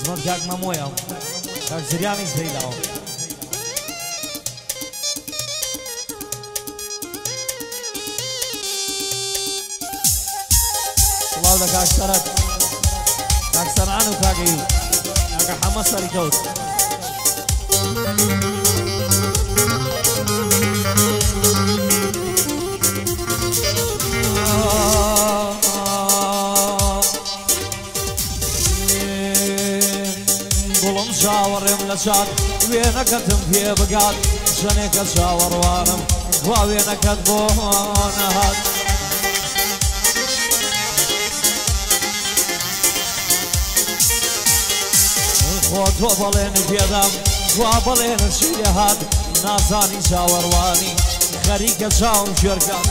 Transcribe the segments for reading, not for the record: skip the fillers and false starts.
خزمەت کاک مەمۆیە کاک زریانی زەیداوە سڵاو لە کاک سەرەت کاک سەنعان و کاک ئەیوب کاکە حەمە سەری کەوت گوڵم چاوەڕێم لە چات وێنەکەتم پێ بگات ژنێکە چاوەڕوانم وا وێنەکەت بۆ نەهات خۆ تۆ بەڵێنە پێدام وا بەڵێنە چی لێ هات نازانی چاوەڕوانی خەریکە چاوم ژێرکات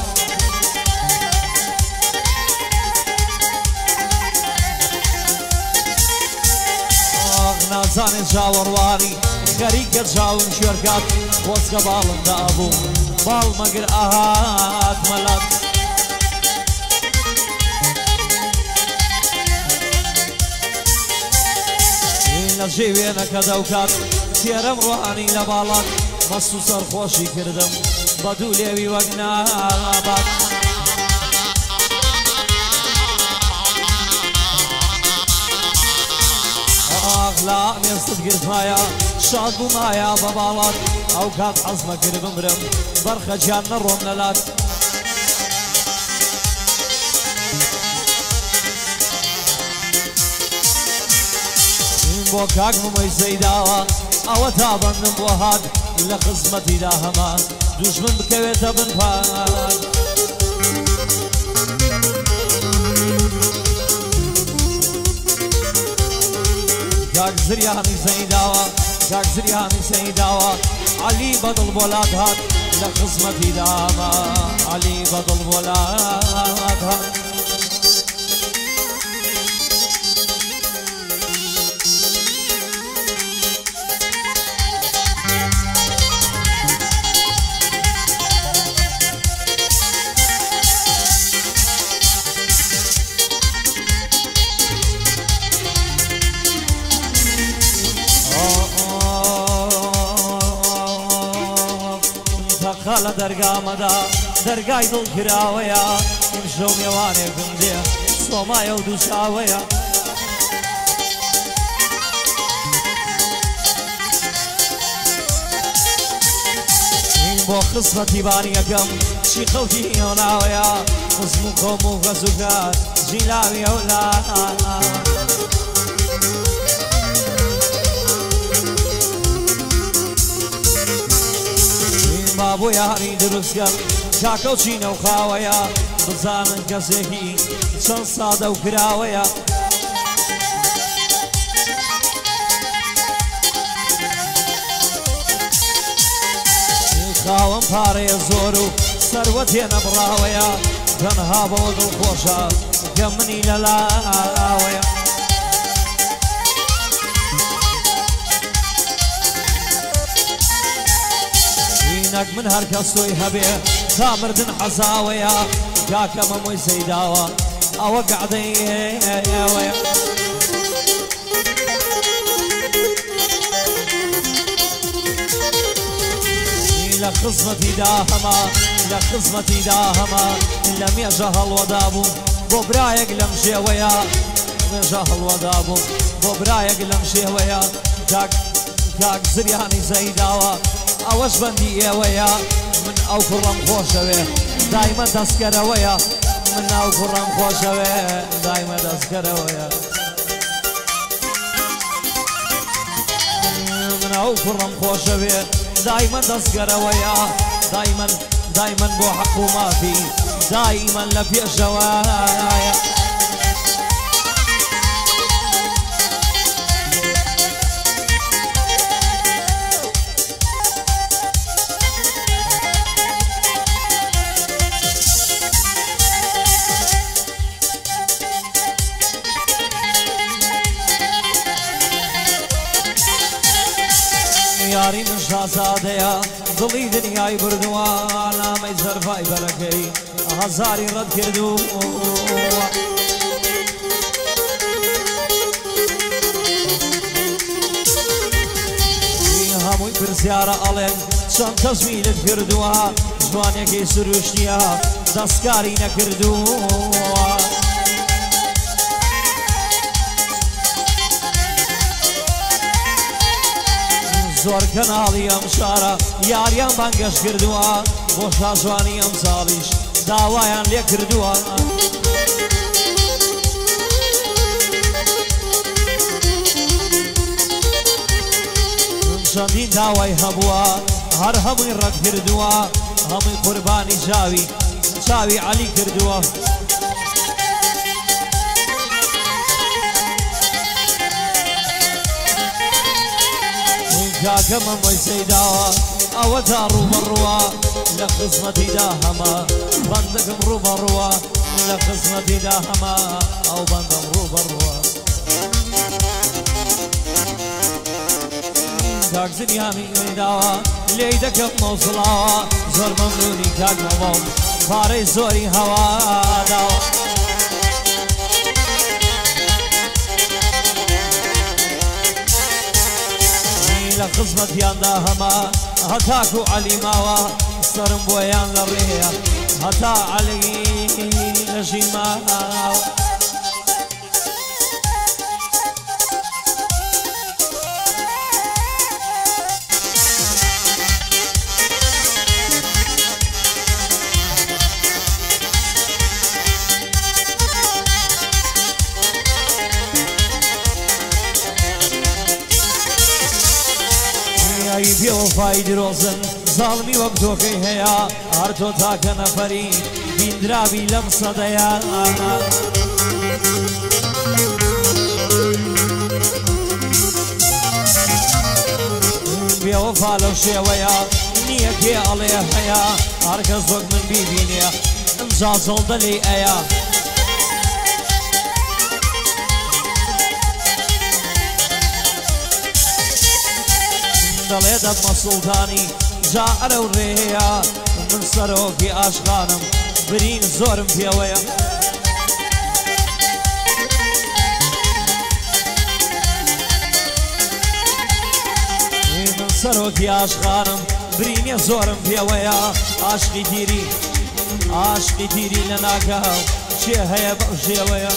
نازانێ چاوەڕوانی خەریکە چاوم ژێرکات خۆزگە باڵمدا بوو باڵ مەگر ئاهات مەلات لە ژێوێنەکە دەوکات تێرەم ڕوانی لە باڵات مەست و سەرخۆشی کردم بە دوو لێوی وەک نابات لا مێستت گرتمایە شاد بوومایە بە باڵات ئەو کات حەزمە کرد بمرم بەرخەجیان نەڕۆم لەلات بۆ کاک مەمۆی زەیداوە ئەوە تا بەندم بۆ هات لە خزمەتیدا هەمان دوژمن بکەوێتە بنپات کاک زریانی زەیداوە کاک زریانی زەیداوە عەلی بەدڵ بۆلات هات لە خزمەتیدا هەما عەلی بەدڵ بۆلات هات لە دەرگامەدا دەرگای دڵ کراوەیە ئیمشە و میێوانێکم دێ سۆمایە و دووشاوەیە بۆ خزمەتی بانیەکەم چی خەڵکی هێناوەیە خزم و کۆم و غەزوگات جیلاوی هەولا بۆ یاری دروستکەم کاکە و چینە و خاوەیە بزانن کەسێکی چەند سادە و کراوەیە خاوەم پارەیە زۆر و سەروەتێ نەبڕاوەیە تەنها بەوە دڵخۆشە کە منی لەلاوەیە من هەر کەس تۆی هەبێ تا مردن حەزاوەیە کاکە مەمۆی زەیداوە ئەوە گەعدەیەوەیە لە خزمەتیدا هەما لە خزمەتیدا هەما لە مێژە هەڵوەدا بووم بۆ برایەک لەم ژێوەیە مێژە هەڵوەدا بووم بۆ برایەک لەم ژێوەیە کاک زریانی زەیداوە ئەوەش بەندی ئێوەیە من ئەو کوڕەم خۆشەوێ دایمە دەستکەرەوەیە من ئەو کوڕەم خۆشەوێ دایمە دەستکەرەوەیە من ئەو کوڕەم خۆشەوێ دایمە دەستکەرەوەیە دایمەن بۆ حەق و مافی دایمەن لە پێشەوەیە یاری من شازادەیە دڵی دنیای بردووە نامەی زەرفای بەرەکەی هەزاری ڕەت کردووە خۆی پرسیارە ئەڵێن چەند تەزمیلت کردووە جوانێکی سروشتیە دەستکاری نەکردووە زۆر کەناڵی ئەم شارە یاریان بانگەش کردووە بۆ شاژوانی ئەم ساڵیش داوایان لێ کردووە چەندین داوای هەبووە هەر هەمووی ڕەت کردووە هەمووی قوربانی چاوی عەلی کردووە کاکەمە مۆیسەی داوە ئەوە تا ڕوبەڕوە لە خزمەتیدا هەمە بەندەکەم ڕوبەڕوە لە خزمەتیدا هەمە ئەو بەندەم ڕوبەڕوە کاک زریانی داوە لێی دەکەم مەوزڵاوە زۆر مەمنونی کاک مەمەڵ پارەی زۆری هەوا داوە لە خزمەتیاندا هەمە هەتاکو عەلی ماوە سەرم بۆیان لە ڕێیە هەتا عەلی لەژی ماوە بێوەفای درۆزن زاڵمی وەک تۆکەی هەیە هەر تۆ تاکە نەفەری بیندراوی لەم سەدەیە بێوەفا لەو شێوەیە نییە کێ ئەڵێ هەیە هەرکەس وەک من بیبینێ ئەمجا زۆڵدە لێی ئەیە دەڵێ دەبمە سوڵتانی جا ئەرە و ڕێەیە من سەرۆکی ئاشقانم برین زۆرم پێوەیە من سەرۆکی ئاشقانم برینێ زۆرم پێوەیە عاشقی تیری لە ناکەو چێ هەیە بەو شێوەیە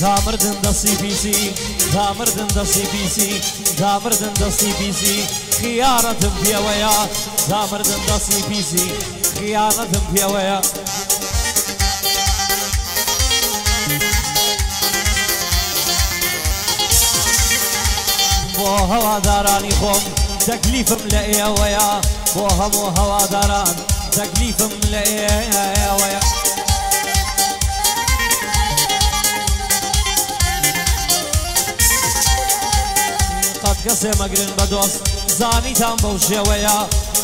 دامردن دەستی پیسی دامردن دەستی پیسی دامردن دەستی پیسی خیانەتم پێوەیە دامردن دەستی پیسی خیانەتم پێوەیە بۆ هەوادارانی خۆم تەکلیفم لە ئێوەیە بۆ هەموو هەواداران تەکلیفم لە ئێوەیە قەت کەسێ مەگرن بە دۆست زانیتان بەو شێوەیە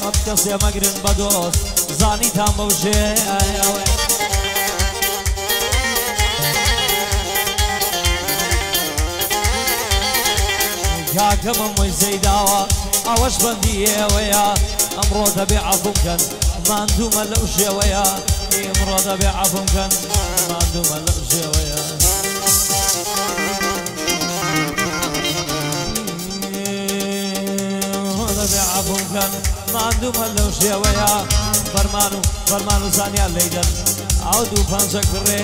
قەت کەسێ مەگرن بە دۆست زانیتان بەو شێوەیە کاکەمە مۆیسەی داوە ئەوەش بەندی ئێوەیە ئەمڕۆ دەبێ عەفو بکەن ماندوومە لەو شێوەیە ئێمڕۆ دەبێ عەفو بکەن ماندوومە لەو شێوەیە دەبێ عەفو بکەن ماندوومە لەو شێوەیە فەرمان و زانیان لەیدەن ئەو دوو پەنجە کڕێ